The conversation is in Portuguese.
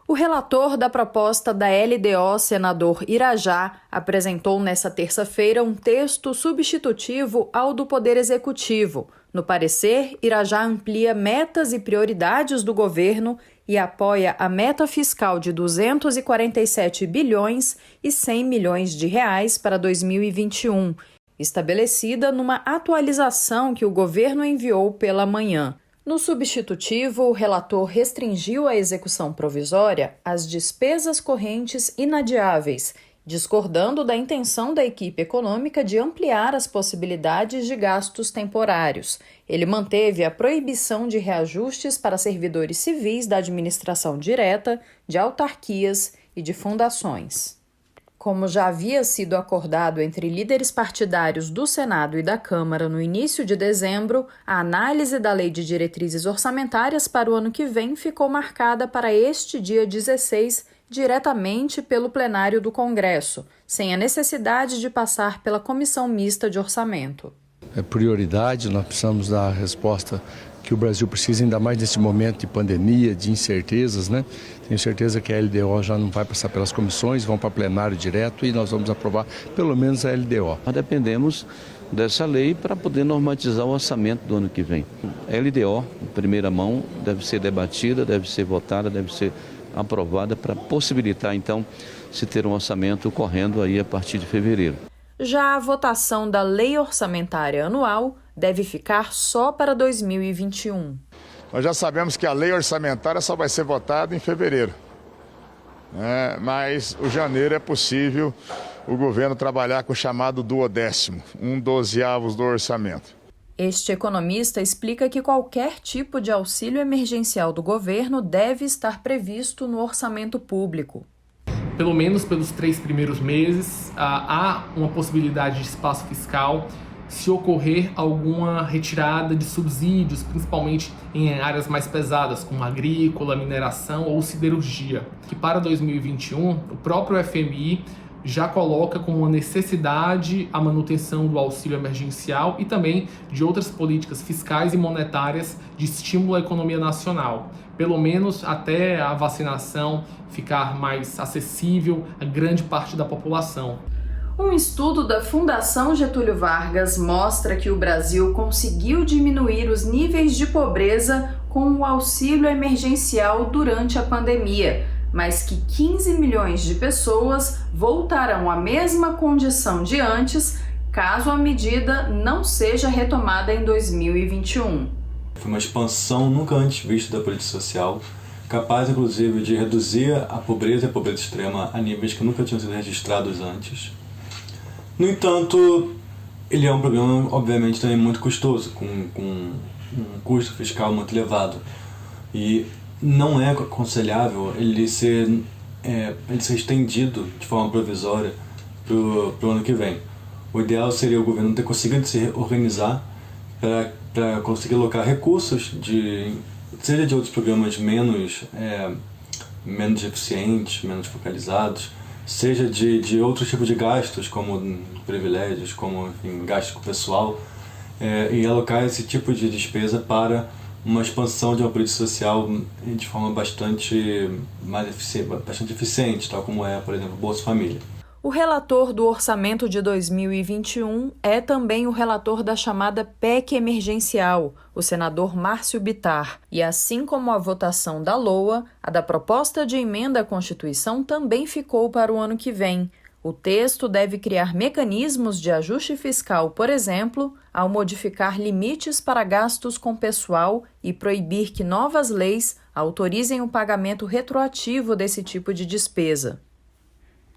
O relator da proposta da LDO, senador Irajá, apresentou nesta terça-feira um texto substitutivo ao do Poder Executivo. No parecer, Irajá amplia metas e prioridades do governo e apoia a meta fiscal de 247 bilhões e 100 milhões de reais para 2021, estabelecida numa atualização que o governo enviou pela manhã. No substitutivo, o relator restringiu a execução provisória às despesas correntes inadiáveis, discordando da intenção da equipe econômica de ampliar as possibilidades de gastos temporários. Ele manteve a proibição de reajustes para servidores civis da administração direta, de autarquias e de fundações. Como já havia sido acordado entre líderes partidários do Senado e da Câmara no início de dezembro, a análise da Lei de Diretrizes Orçamentárias para o ano que vem ficou marcada para este dia 16, diretamente pelo plenário do Congresso, sem a necessidade de passar pela Comissão Mista de Orçamento. É prioridade, nós precisamos dar a resposta que o Brasil precisa, ainda mais nesse momento de pandemia, de incertezas, né? Tenho certeza que a LDO já não vai passar pelas comissões, vão para plenário direto e nós vamos aprovar pelo menos a LDO. Nós dependemos dessa lei para poder normatizar o orçamento do ano que vem. A LDO, em primeira mão, deve ser debatida, deve ser votada, deve ser aprovada para possibilitar, então, se ter um orçamento correndo aí a partir de fevereiro. Já a votação da Lei Orçamentária Anual deve ficar só para 2021. Nós já sabemos que a lei orçamentária só vai ser votada em fevereiro, mas o janeiro é possível o governo trabalhar com o chamado duodécimo, 1/12 do orçamento. Este economista explica que qualquer tipo de auxílio emergencial do governo deve estar previsto no orçamento público. Pelo menos pelos 3 primeiros meses, há uma possibilidade de espaço fiscal se ocorrer alguma retirada de subsídios, principalmente em áreas mais pesadas, como agrícola, mineração ou siderurgia. Que para 2021, o próprio FMI já coloca como uma necessidade a manutenção do auxílio emergencial e também de outras políticas fiscais e monetárias de estímulo à economia nacional, pelo menos até a vacinação ficar mais acessível a grande parte da população. Um estudo da Fundação Getúlio Vargas mostra que o Brasil conseguiu diminuir os níveis de pobreza com o auxílio emergencial durante a pandemia, mas que 15 milhões de pessoas voltarão à mesma condição de antes, caso a medida não seja retomada em 2021. Foi uma expansão nunca antes vista da política social, capaz inclusive de reduzir a pobreza e a pobreza extrema a níveis que nunca tinham sido registrados antes. No entanto, ele é um programa obviamente também muito custoso, com um custo fiscal muito elevado. E não é aconselhável ele ser estendido de forma provisória para o ano que vem. O ideal seria o governo ter conseguido se organizar para conseguir alocar recursos, seja de outros programas menos eficientes, menos focalizados, seja de outros tipos de gastos, como privilégios, como gastos com o pessoal, e alocar esse tipo de despesa para uma expansão de uma política social de forma bastante eficiente, tal como é, por exemplo, o Bolsa Família. O relator do orçamento de 2021 é também o relator da chamada PEC emergencial, o senador Márcio Bittar. E assim como a votação da LOA, a da proposta de emenda à Constituição também ficou para o ano que vem. O texto deve criar mecanismos de ajuste fiscal, por exemplo, ao modificar limites para gastos com pessoal e proibir que novas leis autorizem o pagamento retroativo desse tipo de despesa.